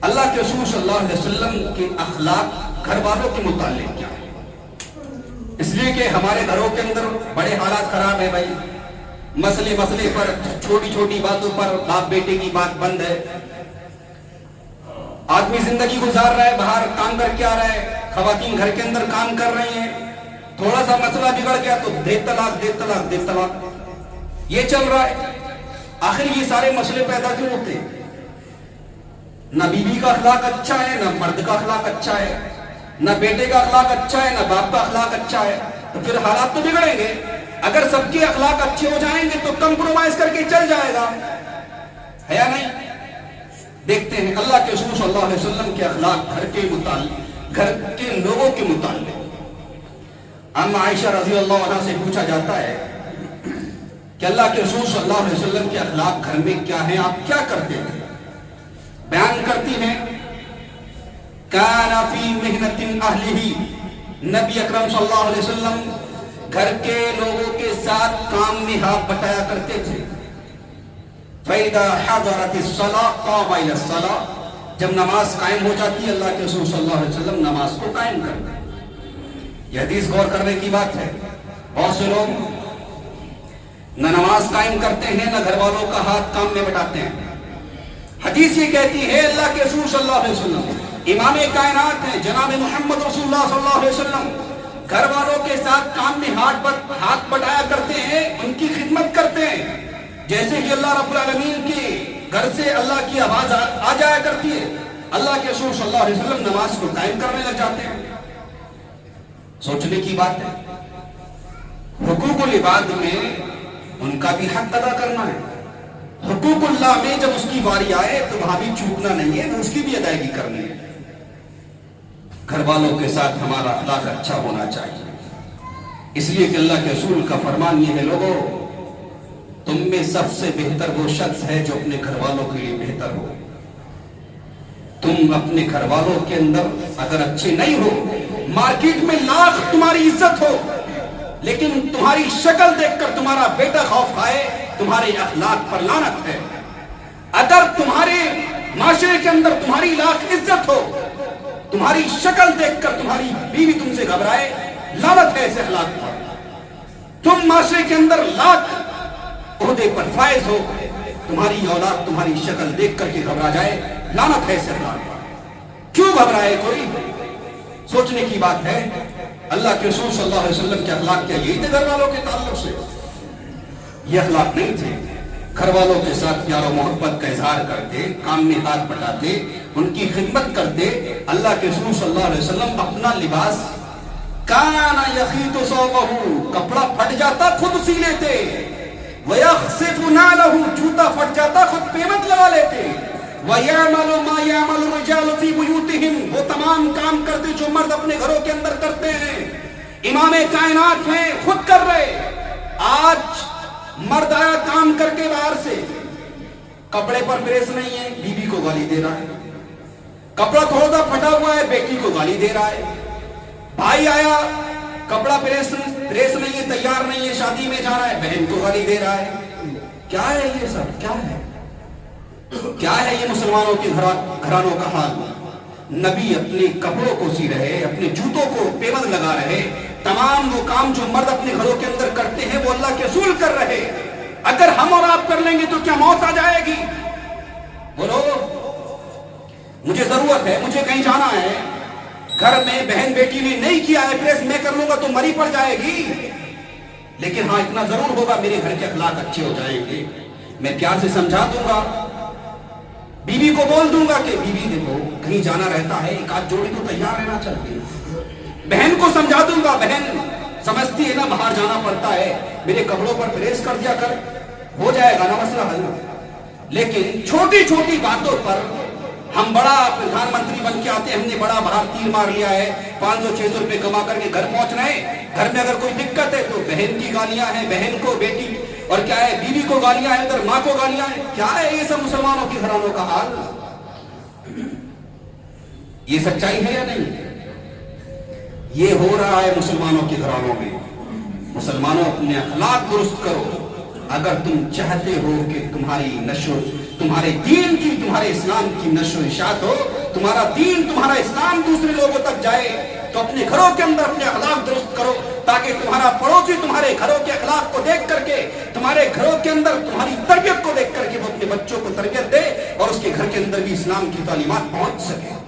اللہ کے رسول صلی اللہ علیہ وسلم کے اخلاق گھر والوں کے متعلق کیا ہے؟ اس لیے کہ ہمارے گھروں کے اندر بڑے حالات خراب ہیں بھائی، مسئلے پر چھوٹی چھوٹی باتوں پر باپ بیٹے کی بات بند ہے. آدمی زندگی گزار رہا ہے، باہر کام کر کے آ رہا ہے، خواتین گھر کے اندر کام کر رہی ہیں، تھوڑا سا مسئلہ بگڑ گیا تو دے طلاق یہ چل رہا ہے. آخر یہ سارے مسئلے پیدا کیوں ہوتے ہیں؟ نہ بیوی کا اخلاق اچھا ہے، نہ مرد کا اخلاق اچھا ہے، نہ بیٹے کا اخلاق اچھا ہے، نہ باپ کا اخلاق اچھا ہے. تو پھر حالات تو بگڑیں گے. اگر سب کے اخلاق اچھے ہو جائیں گے تو کمپرومائز کر کے چل جائے گا، ہے یا نہیں؟ دیکھتے ہیں اللہ کے رسول صلی اللہ علیہ وسلم کے اخلاق گھر کے متعلق، گھر کے لوگوں کے متعلق. ام عائشہ رضی اللہ عنہ سے پوچھا جاتا ہے کہ اللہ کے رسول صلی اللہ علیہ وسلم کے اخلاق گھر میں کیا ہیں، آپ کیا کرتے ہیں؟ بیان کرتی ہیں کان فی محنت اہلہ، نبی اکرم صلی اللہ علیہ وسلم گھر کے لوگوں کے ساتھ کام میں ہاتھ بٹایا کرتے تھے. فَإِذَا حَضَرَتِ الصَّلَاةُ قَامَ إِلَى الصَّلَاةِ، جب نماز قائم ہو جاتی ہے اللہ کے رسول صلی اللہ علیہ وسلم نماز کو قائم کرتے ہیں. یہ حدیث غور کرنے کی بات ہے. بہت سے لوگ نہ نماز قائم کرتے ہیں، نہ گھر والوں کا ہاتھ کام میں بٹاتے ہیں. حدیث یہ کہتی ہے اللہ کے رسول صلی اللہ علیہ وسلم امام کائنات ہیں، جناب محمد رسول اللہ صلی اللہ علیہ وسلم گھر والوں کے ساتھ کام میں ہاتھ بٹایا کرتے ہیں، ان کی خدمت کرتے ہیں. جیسے کہ اللہ رب العالمین کے گھر سے اللہ کی آواز آ جایا کرتی ہے، اللہ کے رسول صلی اللہ علیہ وسلم نماز کو قائم کرنے لگ جاتے ہیں. سوچنے کی بات ہے. حقوق العباد میں ان کا بھی حق ادا کرنا ہے. حقوق اللہ میں جب اس کی باری آئے تو وہاں بھی چوکنا نہیں ہے، اس کی بھی ادائیگی کرنی ہے. گھر والوں کے ساتھ ہمارا اخلاق اچھا ہونا چاہیے. اس لیے کہ اللہ کے رسول کا فرمان یہ ہے، لوگوں تم میں سب سے بہتر وہ شخص ہے جو اپنے گھر والوں کے لیے بہتر ہو. تم اپنے گھر والوں کے اندر اگر اچھے نہیں ہو، مارکیٹ میں لاکھ تمہاری عزت ہو، لیکن تمہاری شکل دیکھ کر تمہارا بیٹا خوف کھائے، تمہارے اخلاق پر لعنت ہے. اگر تمہارے معاشرے کے اندر تمہاری لاکھ عزت ہو، تمہاری شکل دیکھ کر تمہاری بیوی تم سے گھبرائے، لعنت ہے ایسے اخلاق پر. تم معاشرے کے اندر لاکھ عہدے پر فائز ہو، تمہاری اولاد تمہاری شکل دیکھ کر کے گھبرا جائے، لعنت ہے ایسے اخلاق پر. کیوں گھبرائے کوئی؟ سوچنے کی بات ہے. اللہ کے رسول صلی اللہ علیہ وسلم کے اخلاق کیا یہی تھے گھر والوں کے تعلق سے؟ یہ اخلاق نہیں تھے. گھر والوں کے ساتھ پیار و محبت کا اظہار کرتے، کام میں ہاتھ بٹاتے، ان کی خدمت کرتے. اللہ کے رسول صلی اللہ علیہ وسلم اپنا لباس کان یخیط ثوبہ، کپڑا پھٹ جاتا خود سی لیتے، ویخسف نعلہ، جوتا پھٹ جاتا خود پیمنٹ لگا لیتے. وَيَعْمَلُ مَا يَعْمَلُ الرِّجَالُ فِي بُيُوتِهِمْ، وہ تمام کام کرتے جو مرد اپنے گھروں کے اندر کرتے ہیں. امام کائنات ہیں، خود کر رہے. آج مرد آیا کام کر کے باہر سے، کپڑے پر پریس نہیں ہے، بیوی کو گالی دے رہا ہے. کپڑا تھوڑا پھٹا ہوا ہے، بیٹی کو گالی دے رہا ہے. بھائی آیا، کپڑا پریس نہیں ہے، تیار نہیں ہے، شادی میں جا رہا ہے، بہن کو گالی دے رہا ہے. کیا ہے یہ سب؟ کیا ہے یہ مسلمانوں کے گھرانوں کا حال؟ نبی اپنے کپڑوں کو سی رہے، اپنے جوتوں کو پیوند لگا رہے. تمام وہ کام جو مرد اپنے گھروں کے اندر کرتے ہیں وہ اللہ کے رسول کر رہے. اگر ہم اور آپ کر لیں گے تو کیا موت آ جائے گی؟ بولو، مجھے ضرورت ہے، مجھے کہیں جانا ہے، گھر میں بہن بیٹی نے نہیں کیا ہے پریس، میں کر لوں گا تو مری پڑ جائے گی. لیکن ہاں اتنا ضرور ہوگا، میرے گھر کے اخلاق اچھے ہو جائیں گے. میں پیار سے سمجھا دوں گا، بیوی کو بول دوں گا کہ بیوی دیکھو کہیں جانا رہتا ہے، ایک آدھ جوڑی تو تیار رہنا چاہیے. بہن کو سمجھا دوں گا، بہن سمجھتی ہے نا باہر جانا پڑتا ہے، میرے کپڑوں پر پریس کر دیا کر، ہو جائے گا نا مسئلہ حل. لیکن چھوٹی چھوٹی باتوں پر ہم بڑا پردھان منتری بن کے آتے ہیں، ہم نے بڑا باہر تیر مار لیا ہے، 500-600 روپے کما کر کے گھر پہنچ رہے ہیں. گھر میں اگر کوئی دقت ہے تو بہن کی گالیاں ہیں، بہن کو بیٹی، اور کیا ہے بیوی کو گالیاں ہیں، ادھر ماں کو گالیاں ہیں. کیا ہے یہ سب مسلمانوں کے گھرانوں کا حال؟ یہ سچائی ہے یا نہیں؟ یہ ہو رہا ہے مسلمانوں کے گھرانوں میں. مسلمانوں اپنے اخلاق درست کرو. اگر تم چاہتے ہو کہ تمہاری تمہارے دین کی، تمہارے اسلام کی نشر و اشاعت ہو، تمہارا دین، تمہارا اسلام دوسرے لوگوں تک جائے، تو اپنے گھروں کے اندر اپنے اخلاق درست کرو، تاکہ تمہارا پڑوسی تمہارے گھروں کے اخلاق کو دیکھ کر کے، تمہارے گھروں کے اندر تمہاری تربیت کو دیکھ کر کے وہ اپنے بچوں کو تربیت دے اور اس کے گھر کے اندر بھی اسلام کی تعلیمات پہنچ سکے۔